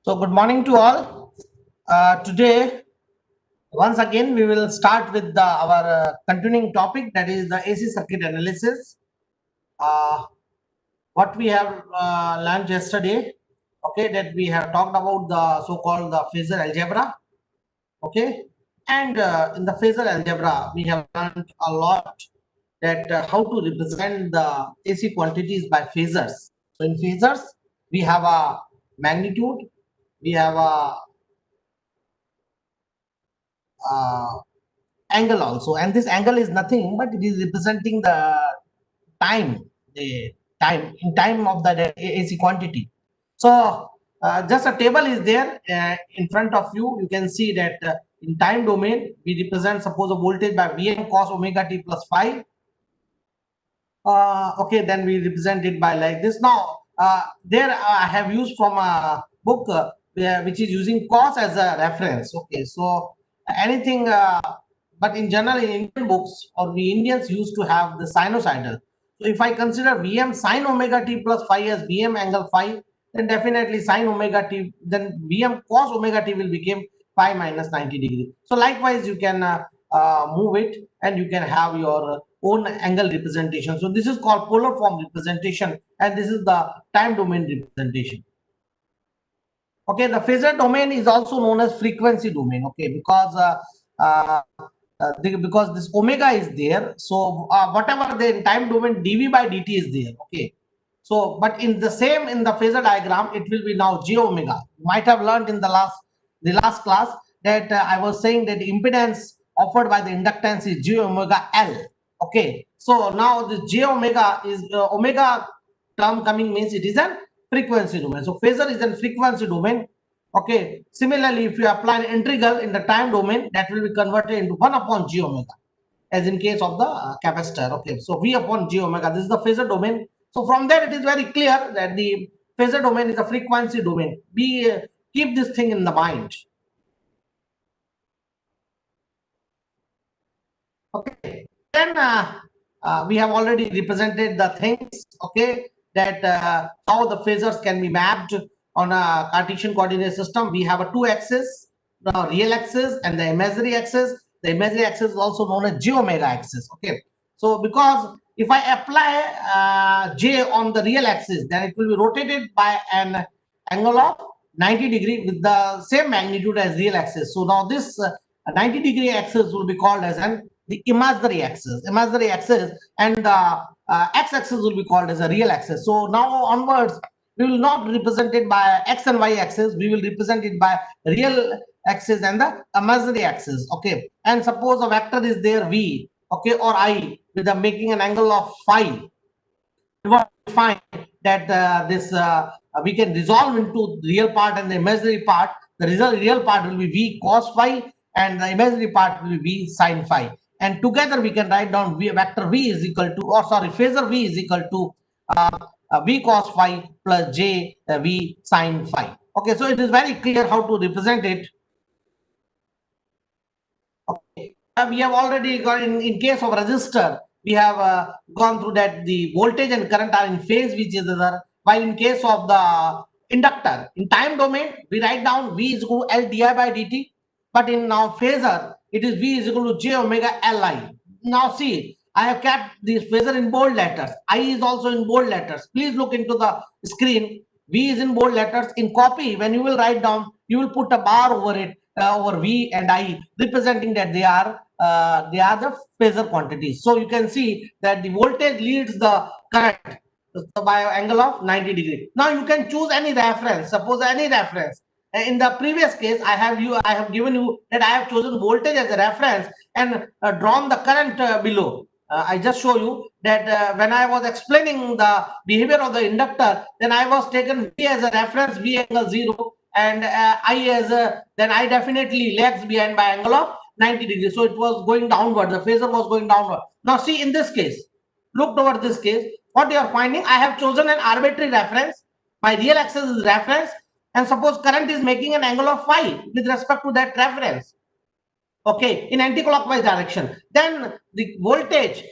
So good morning to all. Today, once again, we will start with our continuing topic, that is the AC circuit analysis. Uh, what we have learned yesterday, okay, that we have talked about the so-called the phasor algebra, okay, and in the phasor algebra, we have learned a lot that how to represent the AC quantities by phasors. So in phasors, we have a magnitude, we have a uh, angle also, and this angle is nothing but it is representing time the time of the AC quantity. So just a table is there in front of you. You can see that in time domain we represent, suppose, a voltage by Vm cos omega t plus phi. Okay, then we represent it by like this. Now there I have used from a book which is using cos as a reference. Okay, so anything but in general in Indian books, or we Indians used to have the sinusoidal. So if I consider Vm sin omega t plus phi as Vm angle phi, then definitely sin omega t, then Vm cos omega t will become phi minus 90 degree. So likewise you can move it and you can have your own angle representation. So this is called polar form representation, and this is the time domain representation. Okay, the phasor domain is also known as frequency domain. Okay, because because this omega is there, so whatever the time domain dv by dt is there. Okay, so but in the phasor diagram it will be now j omega. You might have learned in the last class that I was saying that the impedance offered by the inductance is j omega l. Okay, so now the j omega is omega term coming means it is a frequency domain. So phasor is a frequency domain. Okay, similarly, if you apply an integral in the time domain, that will be converted into 1 upon j omega, as in case of the capacitor. Okay, so v upon j omega, this is the phasor domain. So from there it is very clear that the phasor domain is a frequency domain. We keep this thing in the mind. Okay, then we have already represented the things. Okay, that how the phasors can be mapped on a Cartesian coordinate system. We have a two axis, the real axis and the imaginary axis. The imaginary axis is also known as j omega axis. Okay, so because if I apply j on the real axis, then it will be rotated by an angle of 90 degree with the same magnitude as real axis. So now this 90-degree axis will be called as the imaginary axis. And the x-axis will be called as a real axis. So now onwards, we will not represent it by x and y axis. We will represent it by real axis and the imaginary axis. Okay, and suppose a vector is there v, okay, or I, with making an angle of phi. We want to find that this we can resolve into the real part and the imaginary part. The real part will be v cos phi, and the imaginary part will be v sin phi. And together we can write down vector v is equal to, or sorry, phasor v is equal to v cos phi plus j v sin phi. Okay, so it is very clear how to represent it. Okay. We have already got in case of resistor, we have gone through that the voltage and current are in phase with each other, while in case of the inductor, in time domain, we write down v is equal to L di by dt, but in now phasor, it is v is equal to j omega Li. Now see, I have kept this phasor in bold letters. I is also in bold letters. Please look into the screen. V is in bold letters. In copy, when you will write down, you will put a bar over it, over V and I, representing that they are the phasor quantities. So you can see that the voltage leads the current by an angle of 90 degree. Now you can choose any reference. Suppose any reference. In the previous case, I have given you that I have chosen voltage as a reference and drawn the current below. I just show you that when I was explaining the behavior of the inductor, then I was taken V as a reference, V angle 0, and I as a, then I definitely lags behind by angle of 90 degrees. So it was going downward, the phasor was going downward. Now see, in this case, look toward this case, what you are finding, I have chosen an arbitrary reference. My real axis is reference, and suppose current is making an angle of phi with respect to that reference. okay, in anti-clockwise direction, then the voltage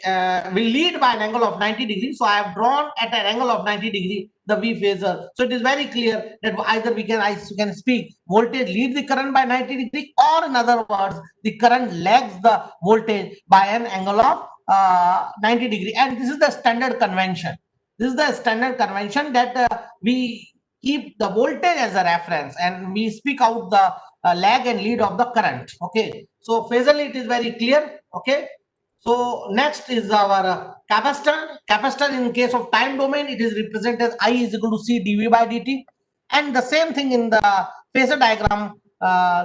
will lead by an angle of 90 degrees. So I have drawn at an angle of 90 degree the V phasor. So it is very clear that either we can speak voltage lead the current by 90 degree, or in other words, the current lags the voltage by an angle of 90 degree. And this is the standard convention. This is the standard convention that we keep the voltage as a reference and we speak out the lag and lead of the current. Okay, so phasor it is very clear. Okay, so next is our capacitor. Capacitor in case of time domain, it is represented as I is equal to C dV by dt. And the same thing in the phasor diagram,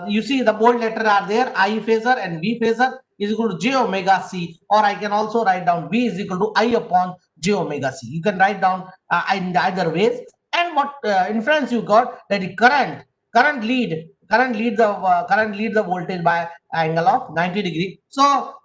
you see the bold letter are there, I phasor and V phasor is equal to j omega c, or I can also write down V is equal to I upon j omega c. You can write down in either ways. And what inference you got, that the current lead the voltage by angle of 90 degree. So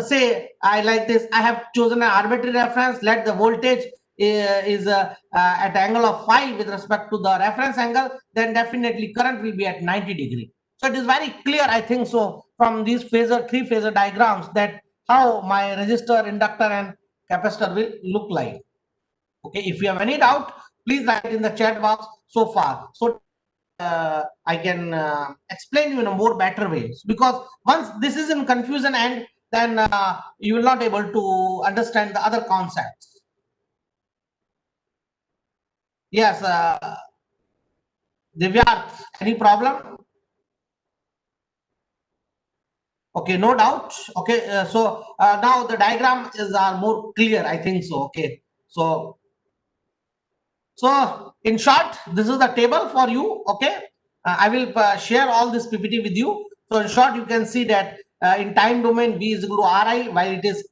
say I like this, I have chosen an arbitrary reference, let the voltage is at angle of phi with respect to the reference angle, then definitely current will be at 90 degree. So it is very clear, I think so, from these three phasor diagrams, that how my resistor, inductor and capacitor will look like. Okay, if you have any doubt, please write in the chat box so far, so I can explain you in a more better ways. Because once this is in confusion, and then you will not able to understand the other concepts. Yes, Divyarth, any problem? Okay, no doubt. Okay, so now the diagram is more clear, I think so. Okay, so in short, this is the table for you. Okay, I will share all this PPT with you. So in short, you can see that in time domain V is equal to Ri, while it is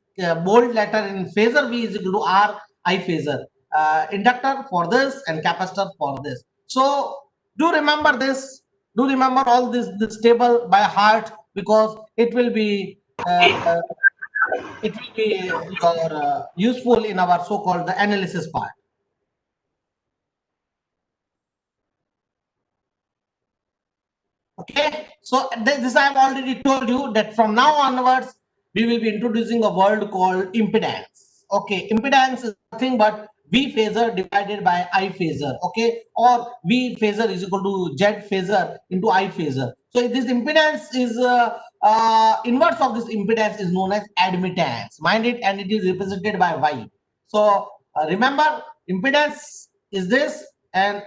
bold letter in phasor V is equal to R I phasor. Inductor for this and capacitor for this. So do remember this. Do remember all this table by heart, because it will be your useful in our so-called the analysis part. Okay, so this I have already told you that from now onwards we will be introducing a word called impedance. Okay, impedance is nothing but V phasor divided by I phasor. Okay, or V phasor is equal to Z phasor into I phasor. So this impedance is inverse of this impedance is known as admittance. Mind it, and it is represented by Y. So remember, impedance is this, and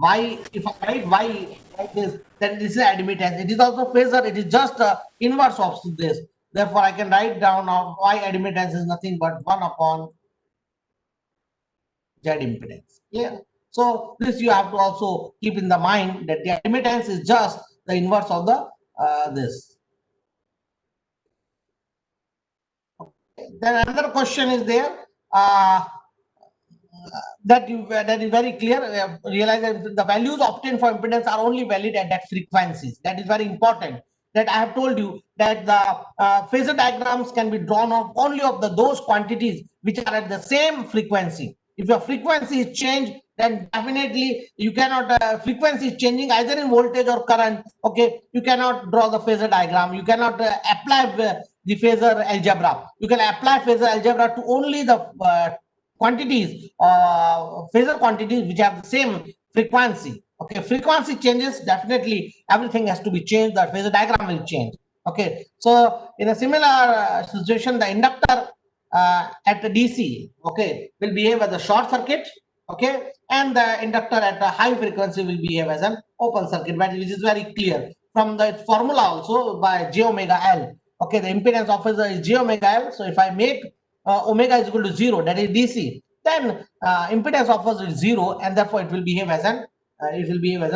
Y, if I write Y like this, then this is admittance. It is also phasor. It is just inverse of this. Therefore, I can write down of Y admittance is nothing but 1 upon Z impedance. Yeah. So this you have to also keep in the mind, that the admittance is just the inverse of the this. Okay. Then another question is there. That is very clear. Realize that the values obtained for impedance are only valid at that frequencies. That is very important. That I have told you that the phasor diagrams can be drawn of only of those quantities which are at the same frequency. If your frequency is changed, then definitely you cannot. Frequency is changing either in voltage or current. Okay, you cannot draw the phasor diagram. You cannot apply the phasor algebra. You can apply phasor algebra to only the quantities, phasor quantities which have the same frequency. Okay, frequency changes, definitely everything has to be changed. The phasor diagram will change. Okay, so in a similar situation, the inductor at the DC, okay, will behave as a short circuit. Okay, and the inductor at a high frequency will behave as an open circuit, which is very clear from the formula also by j omega L. Okay, the impedance of phasor is j omega L. So if I make omega is equal to 0, that is DC, then impedance of phasor is 0, and therefore it will behave as a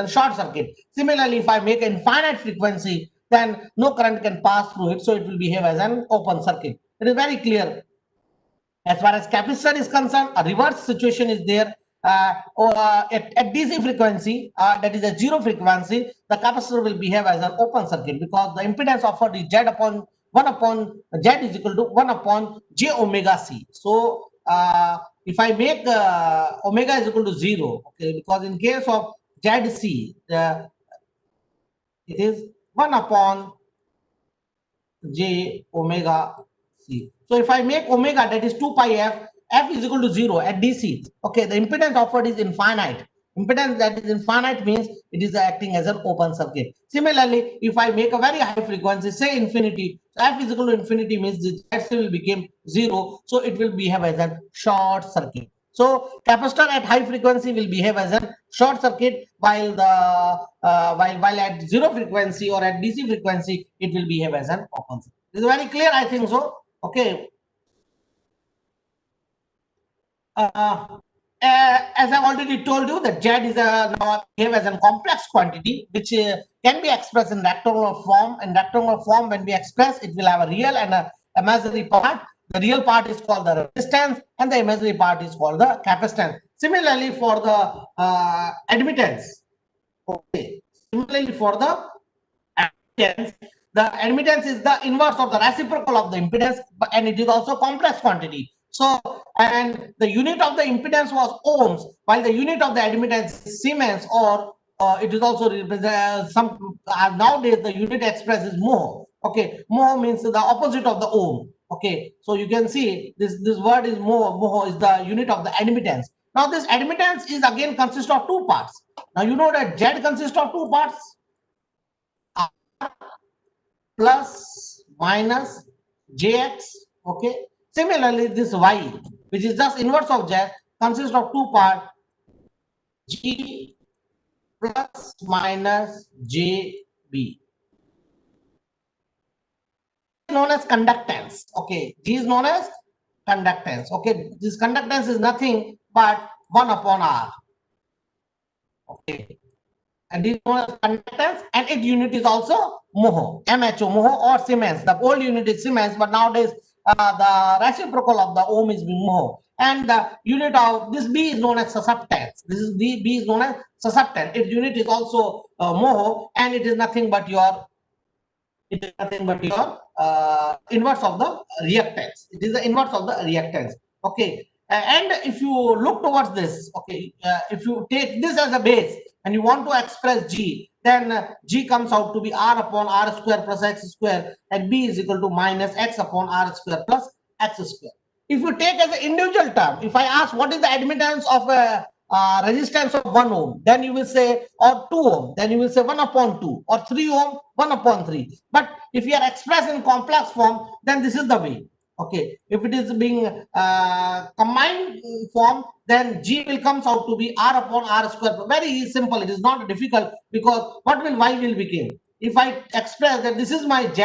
short circuit. Similarly, if I make infinite frequency, then no current can pass through it, so it will behave as an open circuit. It is very clear. As far as capacitor is concerned, a reverse situation is there. At DC frequency, that is a zero frequency, the capacitor will behave as an open circuit, because the impedance offered is Z upon 1 upon Z is equal to 1 upon j omega c. So if I make omega is equal to 0, okay, because in case of ZC, it is 1 upon j omega c. So if I make omega, that is 2 pi f, f is equal to 0 at DC. Okay, the impedance offered is infinite. Impedance that is infinite means it is acting as an open circuit. Similarly, if I make a very high frequency, say infinity, so f is equal to infinity means the ZC will become 0, so it will behave as a short circuit. So capacitor at high frequency will behave as a short circuit, while the while at zero frequency or at DC frequency it will behave as an open circuit. This is very clear, I think so. Okay. As I've already told you, that Z is a now behave as a complex quantity which can be expressed in rectangular form. In rectangular form, when we express, it will have a real and a imaginary part. The real part is called the resistance, and the imaginary part is called the capacitance. Similarly, for the admittance, okay. Similarly, for the admittance, the admittance is the inverse of the reciprocal of the impedance, and it is also complex quantity. So, and the unit of the impedance was ohms, while the unit of the admittance is Siemens, or it is also nowadays the unit expressed is mho. Okay, mho means the opposite of the ohm. Okay, so you can see this word is mho. Mho is the unit of the admittance. Now this admittance is again consists of two parts. Now you know that Z consists of two parts, plus minus jx. Okay, similarly this y, which is just inverse of z, consists of two parts, g plus minus jb, known as conductance. Okay, g is known as conductance. Okay, this conductance is nothing but 1 upon r. Okay, and this is known as conductance, and its unit is also mho, mho or Siemens. The old unit is Siemens, but nowadays the reciprocal of the ohm is mho, and the unit of this b is known as susceptance. This is the b is known as susceptance. Its unit is also mho, and it is nothing but your inverse of the reactance. It is the inverse of the reactance. Okay, and if you look towards this, okay, if you take this as a base and you want to express g, then g comes out to be r upon r square plus x square, and b is equal to minus x upon r square plus x square. If you take as an individual term, if I ask what is the admittance of a resistance of 1 ohm, then you will say, or 2 ohm, then you will say 1 upon 2, or 3 ohm, 1 upon 3. But if you are expressed in complex form, then this is the way. Okay, if it is being combined form, then g will comes out to be r upon r square. Very simple, it is not difficult, because what will y will become? If I express that this is my z,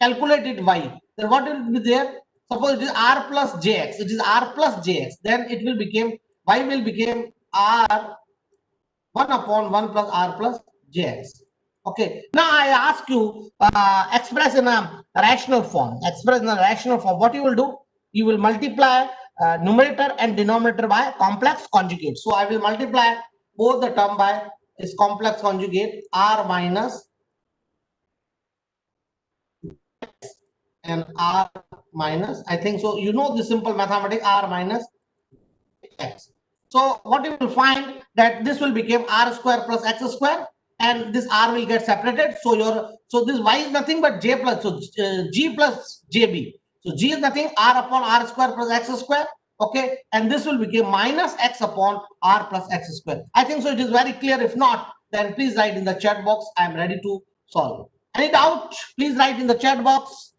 calculated y, then what will be there? Suppose it is r plus jx, it is r plus jx, then it will become, y will become r 1 upon 1 plus r plus jx. Okay, now I ask you, express in a rational form. Express in a rational form. What you will do? You will multiply numerator and denominator by complex conjugate. So I will multiply both the term by its complex conjugate, r minus and r minus. I think so. You know the simple mathematics, r minus x. So what you will find, that this will become r square plus x square, and this r will get separated. So this y is nothing but j plus, so g plus jb. So g is nothing, r upon r square plus x square. Okay, and this will become minus x upon r plus x square. I think so. It is very clear. If not, then please write in the chat box. I am ready to solve. Any doubt? Please write in the chat box.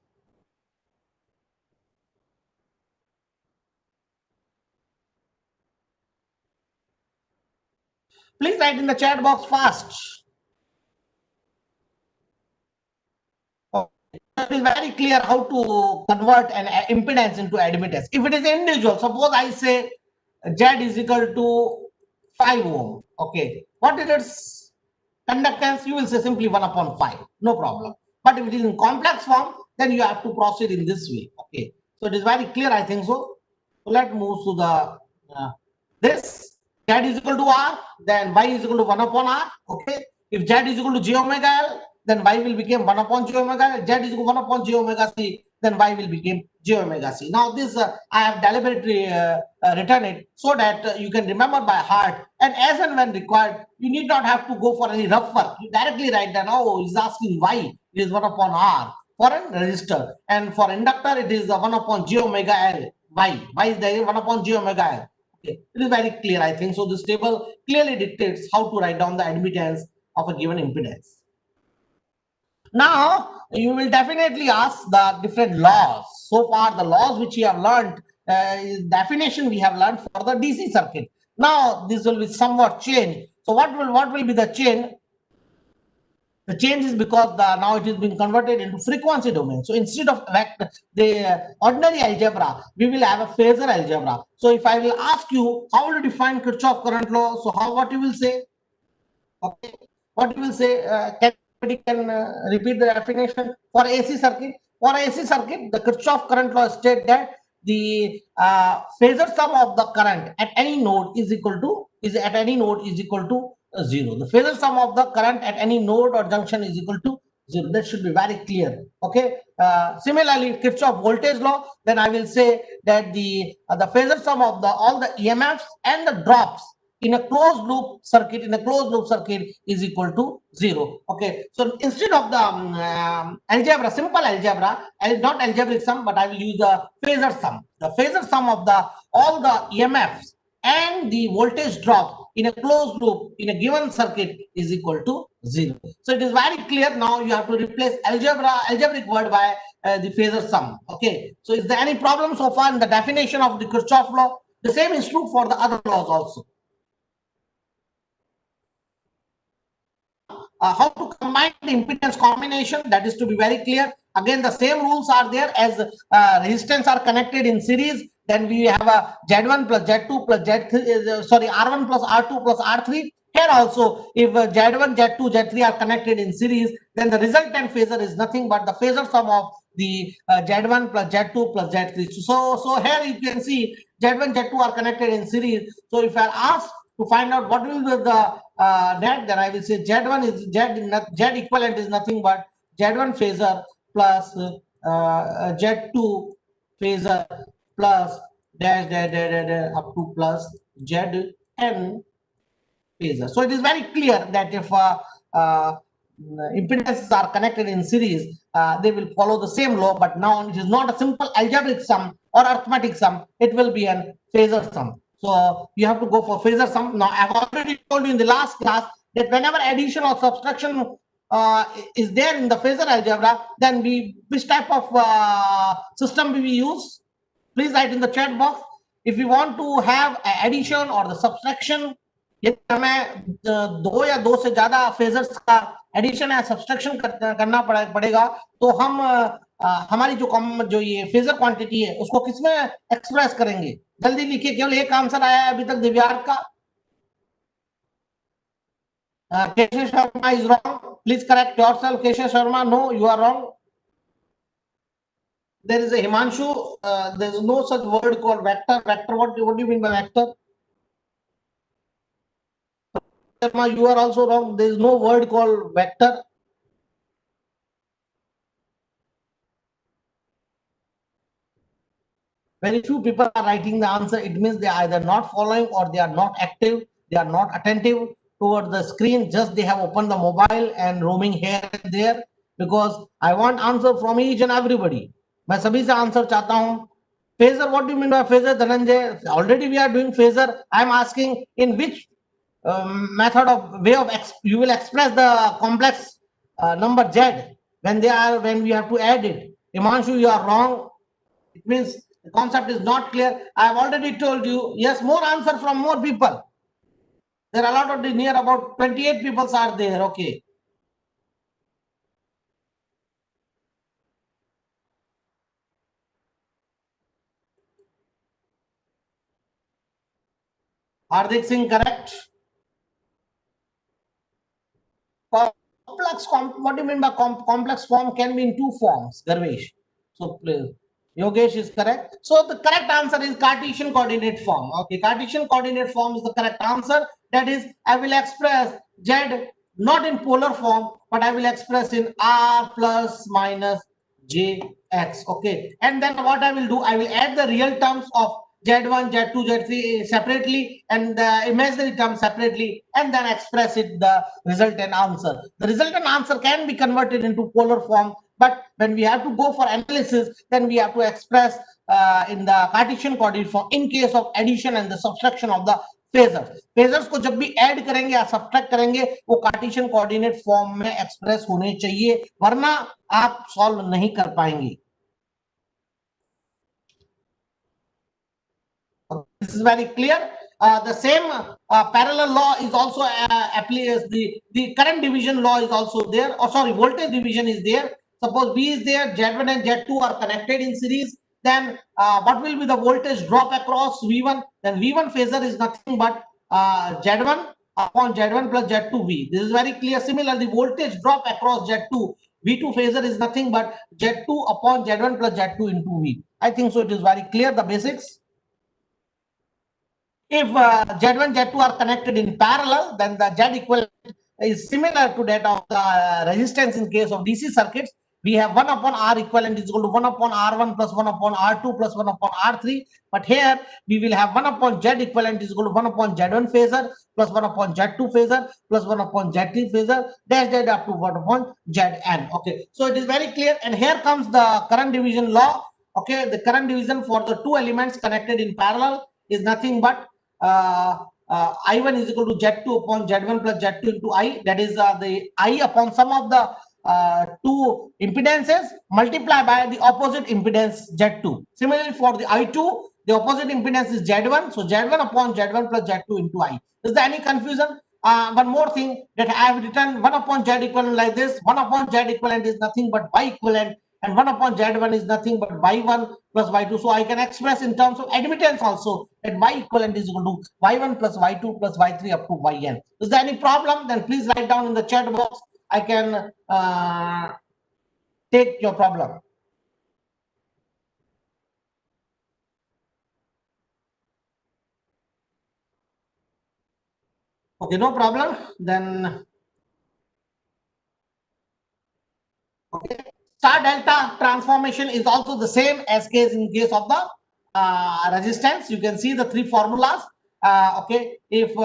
Please write in the chat box fast. It is very clear how to convert an impedance into admittance. If it is individual, suppose I say Z is equal to 5 ohm. Okay, what is its conductance? You will say simply 1 upon 5, no problem. But if it is in complex form, then you have to proceed in this way. Okay, so it is very clear, I think so. So let's move to the this Z is equal to R, then Y is equal to 1 upon R. Okay, if Z is equal to j omega L, then y will become 1 upon j omega, z is equal to 1 upon j omega c, then y will become j omega c. Now this I have deliberately written it so that you can remember by heart, and as and when required, you need not have to go for any rough work. You directly write down, oh, he's asking y, it is 1 upon r. for a resistor, and for inductor it is 1 upon j omega L. Why is there 1 upon j omega L? Okay, it is very clear, I think. So this table clearly dictates how to write down the admittance of a given impedance. Now you will definitely ask the different laws. So far the laws which you have learned, definition we have learned for the DC circuit. Now this will be somewhat changed. So what will be the change? The change is because now it is being converted into frequency domain. So instead of the ordinary algebra, we will have a phasor algebra. So if I will ask you how to define Kirchhoff current law, so what you will say? Okay, what you will say? Can repeat the definition for AC circuit. For AC circuit, the Kirchhoff current law states that the phasor sum of the current at any node is equal to zero. The phasor sum of the current at any node or junction is equal to zero. That should be very clear. Okay. Similarly, Kirchhoff voltage law. Then I will say that the phasor sum of all the EMFs and the drops in a closed loop circuit is equal to zero. Okay, so instead of the algebra, simple algebra, not algebraic sum, but I will use the phasor sum. The phasor sum of all the EMFs and the voltage drop in a closed loop in a given circuit is equal to zero. So it is very clear. Now you have to replace algebraic word by the phasor sum. Okay, so is there any problem so far in the definition of the Kirchhoff law? The same is true for the other laws also. How to combine the impedance combination, that is to be very clear. Again, the same rules are there. As resistance are connected in series, then we have a Z1 plus Z2 plus Z3, sorry, R1 plus R2 plus R3. Here also, if Z1, Z2, Z3 are connected in series, then the resultant phasor is nothing but the phasor sum of the Z1 plus Z2 plus Z3. So here you can see Z1, Z2 are connected in series. So if I ask to find out what will be the net, then I will say Z1 is Z equivalent is nothing but Z1 phasor plus Z2 phasor plus dash dash dash dash dash up to plus Zn phasor. So it is very clear that if impedances are connected in series, they will follow the same law, but now it is not a simple algebraic sum or arithmetic sum, it will be a phasor sum. So you have to go for phasor sum. Now I've already told you in the last class that whenever addition or subtraction is there in the phasor algebra, then which type of system we use? Please write in the chat box. If you want to have addition or the subtraction, यदि हमें दो या दो से ज्यादा phasors का addition या subtraction करना पड़ेगा, तो हम हमारी जो ये फेजर क्वांटिटी है उसको किसमें एक्सप्रेस करेंगे? जल्दी लिखिए, केवल एक आंसर आया है अभी तक दिव्यार्थ का. Keshav Sharma is wrong. Please correct yourself. Keshav Sharma, no, you are wrong. There is a Himanshu. There is no such word called vector. Vector, what do you mean by vector? You are also wrong. There is no word called vector. Very few people are writing the answer. It means they are either not following or they are not active. They are not attentive towards the screen. Just they have opened the mobile and roaming here and there. Because I want answer from each and everybody. मैं सभी से answer चाहता हूँ. Phasor, what do you mean by phasor, Dhananjay? Already we are doing phasor. I am asking in which method of way of you will express the complex number Z when we have to add it. Himanshu, you are wrong. It means the concept is not clear. I have already told you. Yes, more answer from more people. There are a lot of near about 28 people are there. Okay. Hardik Singh, correct. What do you mean by complex form? Can be in two forms, Garvesh. So please, Yogesh is correct. So the correct answer is Cartesian coordinate form. Okay, Cartesian coordinate form is the correct answer. That is, I will express Z not in polar form, but I will express in R plus minus Jx. Okay, and then what I will do, I will add the real terms of Z1, Z2, Z3 separately and the imaginary term separately, and then express it the resultant answer. The resultant answer can be converted into polar form But when we have to go for analysis, then we have to express in the Cartesian coordinate form in case of addition and the subtraction of the phasors को जब भी add करेंगे या subtract करेंगे वो Cartesian coordinate form में express होने चाहिए, वरना आप सॉल्व नहीं कर पाएंगे. This is very clear. The same parallel law is also applies. The current division law is also there. Or sorry, voltage division is there. Suppose V is there, Z1 and Z2 are connected in series. Then what will be the voltage drop across V1? Then V1 phasor is nothing but Z1 upon Z1 plus Z2V. This is very clear. Similarly, voltage drop across Z2. V2 phasor is nothing but Z2 upon Z1 plus Z2 into V. I think so. It is very clear. The basics. If Z1, Z2 are connected in parallel, then the Z equivalent is similar to that of the resistance in case of DC circuits. We have 1 upon R equivalent is equal to 1 upon R1 plus 1 upon R2 plus 1 upon R3. But here we will have 1 upon Z equivalent is equal to 1 upon Z1 phasor plus 1 upon Z2 phasor plus 1 upon Z3 phasor dash dash up to 1 upon Zn. Okay, so it is very clear. And here comes the current division law. Okay, the current division for the two elements connected in parallel is nothing but I1 is equal to Z2 upon Z1 plus Z2 into I. That is the I upon sum of the two impedances multiplied by the opposite impedance Z2. Similarly, for the I2, the opposite impedance is Z1. So Z1 upon Z1 plus Z2 into I. Is there any confusion? One more thing that I have written 1 upon Z equivalent like this. 1 upon Z equivalent is nothing but Y equivalent. And 1 upon Z1 is nothing but Y1 plus Y2. So I can express in terms of admittance also that Y equivalent is equal to Y1 plus Y2 plus Y3 up to Yn. Is there any problem? Then please write down in the chat box. I can take your problem. Okay, no problem. Then, okay. Star delta transformation is also the same as case in case of the resistance. You can see the three formulas. Okay, if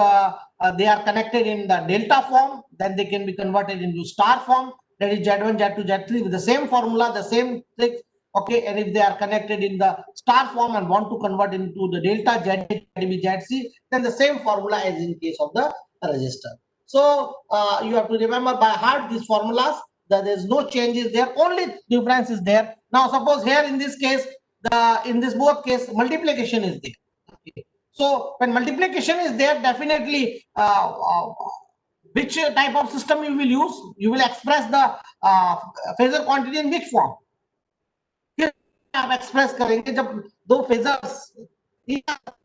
they are connected in the delta form, then they can be converted into star form. That is Z1, Z2, Z3 with the same formula, the same tricks. Okay, and if they are connected in the star form and want to convert into the delta Z, ZC, then the same formula as in case of the resistor. So you have to remember by heart these formulas. There is no changes there, only difference is there. Now suppose here in this case, in this both case multiplication is there. Okay. So when multiplication is there, definitely which type of system you will use? You will express the phasor quantity in which form? आप express करेंगे जब दो phasors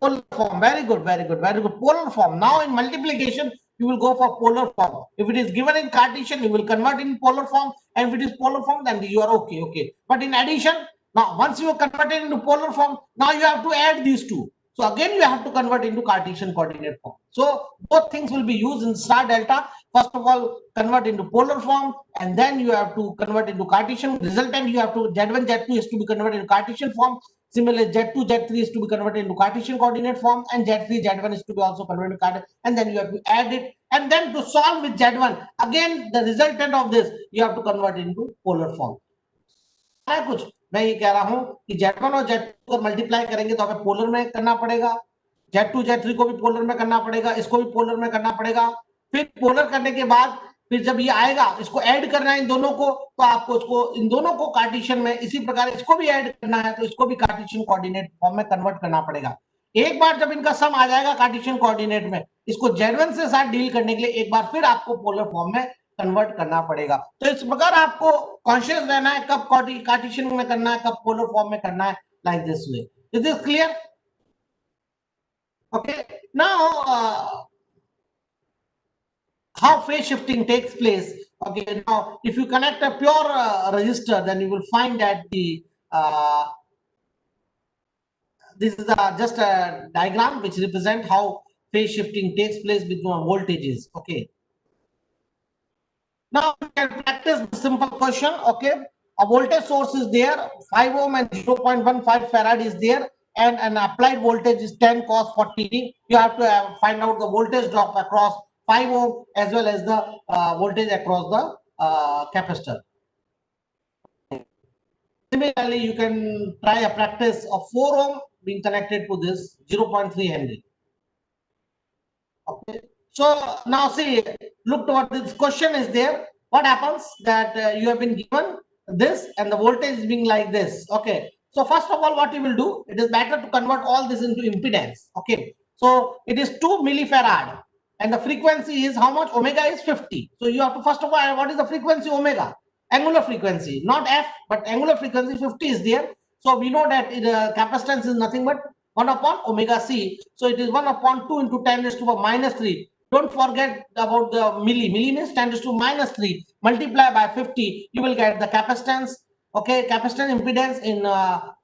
polar form. Very good, very good, very good. Polar form. Now in multiplication, you will go for polar form. If it is given in Cartesian, you will convert in polar form. And if it is polar form, then you are okay, okay. But in addition, now once you are converted into polar form, now you have to add these two. So again, you have to convert into Cartesian coordinate form. So both things will be used in star delta. First of all, convert into polar form, and then you have to convert into Cartesian. Resultant, you have to Z1, Z2 is to be converted into Cartesian form. Similarly, Z2, Z3 is to be converted into Cartesian coordinate form, and Z3, Z1 is to be also converted into Cartesian. And then you have to add it. And then to solve with Z1, again, the resultant of this, you have to convert into polar form. कुछ मैं ये कह रहा हूं कि Z1 और Z2 को multiply करेंगे तो हमें पोलर में करना पड़ेगा, Z2 Z3 को भी पोलर में करना पड़ेगा, इसको भी पोलर में करना पड़ेगा. फिर पोलर करने के बाद फिर जब ये आएगा, इसको ऐड करना है इन दोनों को, तो आपको इसको इन दोनों को कार्टेशियन में, इसी प्रकार इसको भी ऐड करना है तो इसको भी कार्टेशियन कोऑर्डिनेट फॉर्म में कन्वर्ट करना पड़ेगा. एक बार जब इनका सम आ जाएगा कार्टेशियन कोऑर्डिनेट में, इसको Z1 से साथ डील करने के लिए एक बार फिर आपको पोलर फॉर्म में कन्वर्ट करना पड़ेगा. तो इस प्रकार आपको कॉन्शियस रहना है कब कार्टेशियन में करना है, कब पोलर फॉर्म में करना है. Like this way. Is this clear? Okay. Now how phase shifting takes place. Okay, now if you connect a pure resistor, then you will find that the this is just a diagram which represents how phase shifting takes place between voltages. Okay. Now we can practice the simple question. Okay, a voltage source is there, 5 ohm and 0.15 farad is there, and an applied voltage is 10 cos 40t. You have to find out the voltage drop across 5 ohm as well as the voltage across the capacitor. Similarly, you can try a practice of 4 ohm being connected to this 0.3 Henry. Okay. So now see, look to what this question is there. What happens that you have been given this and the voltage is being like this. Okay. So first of all, what you will do, it is better to convert all this into impedance. Okay. So it is 2 millifarad and the frequency is how much? Omega is 50. So you have to first of all, what is the frequency omega? Angular frequency, not F, but angular frequency 50 is there. So we know that capacitance is nothing but 1 upon omega c. So it is 1 upon 2 into 10 raised to the minus 3. Don't forget about the milli. Milli means 10 raised to minus 3. Multiply by 50. You will get the capacitance. Okay, capacitance impedance in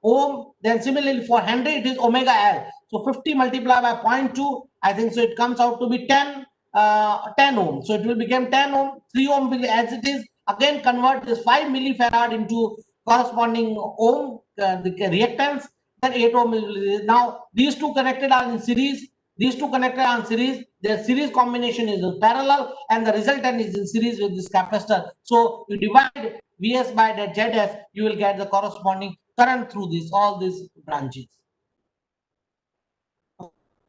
ohm. Then similarly for Henry, it is omega L. So 50 multiplied by 0.2. I think so it comes out to be 10 ohm. So it will become 10 ohm. 3 ohm will, as it is. Again, convert this 5 millifarad into corresponding ohm, the reactance. Then 8 ohm is now these two connected are in series. These two connected are in series. Their series combination is in parallel, and the resultant is in series with this capacitor. So you divide Vs by that Zs, you will get the corresponding current through this all these branches.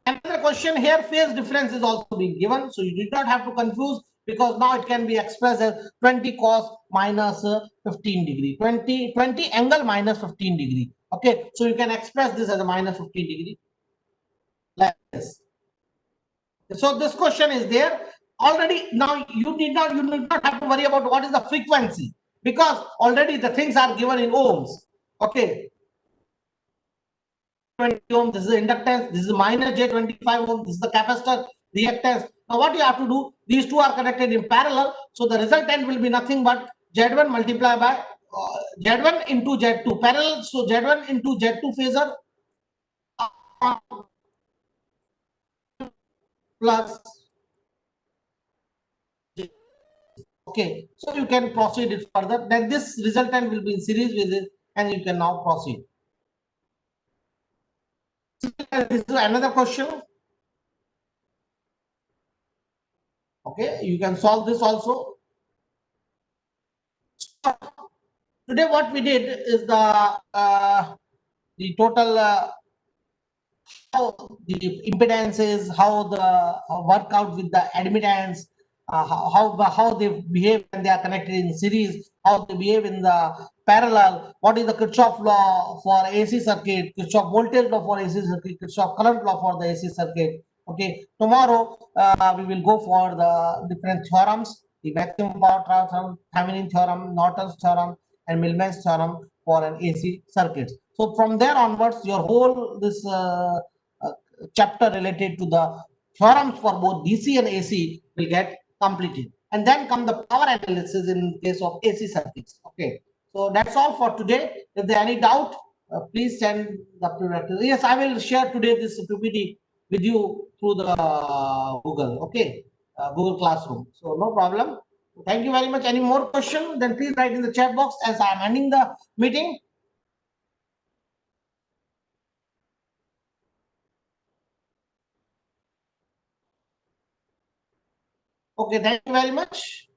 Another question here, phase difference is also being given. So you did not have to confuse because now it can be expressed as 20 cos minus 15 degree, 20 angle minus 15 degree. Okay, so you can express this as a minus 15 degree like this. So this question is there already. Now you need not have to worry about what is the frequency because already the things are given in ohms. Okay, 20 ohm, this is the inductance, this is minus J25 ohm, this is the capacitor, reactance. Now what you have to do, these two are connected in parallel, so the resultant will be nothing but Z1 multiplied by Z1 into Z2 parallel, so Z1 into Z2 phasor plus. Okay, so you can proceed it further. Then this resultant will be in series with it, and you can now proceed. This is another question. Okay, you can solve this also. Today, what we did is the total how the impedances, how the work out with the admittance, how they behave when they are connected in series, how they behave in the parallel, what is the Kirchhoff law for AC circuit, Kirchhoff voltage law for AC circuit, Kirchhoff current law for the AC circuit. Okay, tomorrow we will go for the different theorems, the maximum power transfer, Thevenin theorem, Norton's theorem, and Millman's theorem for an AC circuit. So from there onwards, your whole this uh, chapter related to the theorems for both DC and AC will get completed. And then come the power analysis in case of AC circuits. Okay. So that's all for today. If there any doubt, please send the prerequisites. Yes, I will share today this PPT with you through the Google. Okay. Google Classroom. So no problem. Thank you very much. Any more question? Then please write in the chat box as I am ending the meeting. Okay, thank you very much.